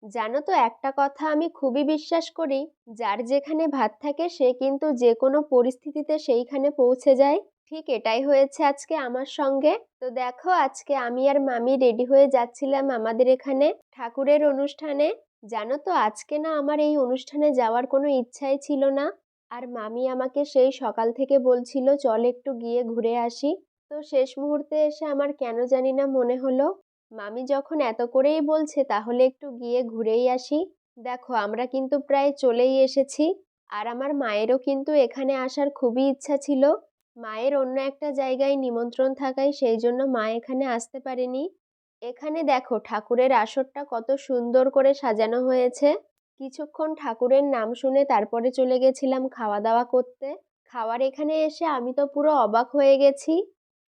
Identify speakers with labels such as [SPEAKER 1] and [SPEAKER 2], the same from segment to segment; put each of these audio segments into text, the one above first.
[SPEAKER 1] জানো তো একটা কথা আমি খুবই বিশ্বাস করি, যার যেখানে ভাত থাকে সে কিন্তু যে কোনো পরিস্থিতিতে সেইখানে পৌঁছে যায়। ঠিক এটাই হয়েছে আজকে আমার সঙ্গে। তো দেখো আজকে আমি আর মামি রেডি হয়ে যাচ্ছিলাম আমাদের এখানে ঠাকুরের অনুষ্ঠানে। জানো তো আজকে না আমার এই অনুষ্ঠানে যাওয়ার কোনো ইচ্ছাই ছিল না। আর মামি আমাকে সেই সকাল থেকে বলছিল চল একটু গিয়ে ঘুরে আসি। তো শেষ মুহূর্তে এসে আমার কেন জানি না মনে হলো মামি যখন এত করেই বলছে তাহলে একটু গিয়ে ঘুরেই আসি। দেখো আমরা কিন্তু প্রায় চলেই এসেছি। আর আমার মায়েরও কিন্তু এখানে আসার খুবই ইচ্ছা ছিল। মায়ের অন্য একটা জায়গায় নিমন্ত্রণ থাকায় সেই জন্য মা এখানে আসতে পারেনি। এখানে দেখো ঠাকুরের আসরটা কত সুন্দর করে সাজানো হয়েছে। কিছুক্ষণ ঠাকুরের নাম শুনে তারপরে চলে গেছিলাম খাওয়া দাওয়া করতে। খাওয়ার এখানে এসে আমি তো পুরো অবাক হয়ে গেছি,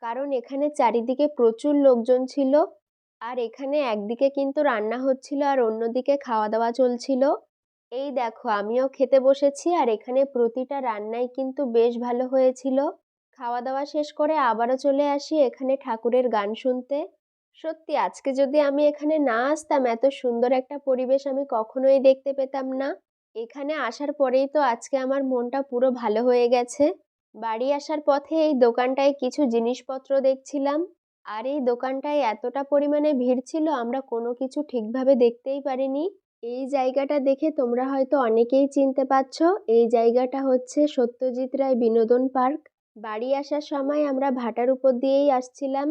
[SPEAKER 1] কারণ এখানে চারিদিকে প্রচুর লোকজন ছিল। আর এখানে একদিকে কিন্তু রান্না হচ্ছিল আর অন্যদিকে খাওয়া দাওয়া চলছিল। এই দেখো আমিও খেতে বসেছি আর এখানে প্রতিটা রান্নাই কিন্তু বেশ ভালো হয়েছিল। খাওয়া দাওয়া শেষ করে আবারও চলে আসি এখানে ঠাকুরের গান শুনতে। সত্যি আজকে যদি আমি এখানে না আসতাম এত সুন্দর একটা পরিবেশ আমি কখনোই দেখতে পেতাম না। এখানে আসার পরেই তো আজকে আমার মনটা পুরো ভালো হয়ে গেছে। বাড়ি আসার পথে এই দোকানটায় কিছু জিনিসপত্র দেখছিলাম। আর এই দোকানটায় এতটা পরিমাণে ভিড় ছিল আমরা কোনো কিছু ঠিকভাবে দেখতেই পারিনি। এই জায়গাটা দেখে তোমরা হয়তো অনেকেই চিনতে পারছো। এই জায়গাটা হচ্ছে সত্যজিৎ রায় বিনোদন পার্ক। বাড়ি আসার সময় আমরা ভাটার উপর দিয়েই আসছিলাম।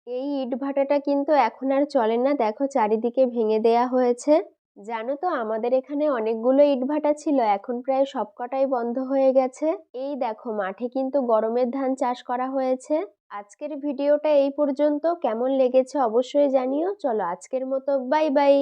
[SPEAKER 1] এই ইট ভাটাটা কিন্তু এখন আর চলে না, দেখো চারিদিকে ভেঙে দেয়া হয়েছে। জানো তো আমাদের এখানে অনেকগুলো ইটভাটা ছিল, এখন প্রায় সবকটাই বন্ধ হয়ে গেছে। এই দেখো মাঠে কিন্তু গরমের ধান চাষ করা হয়েছে। আজকের ভিডিওটা এই পর্যন্ত, কেমন লেগেছে অবশ্যই জানিও। চলো আজকের মতো বাই বাই।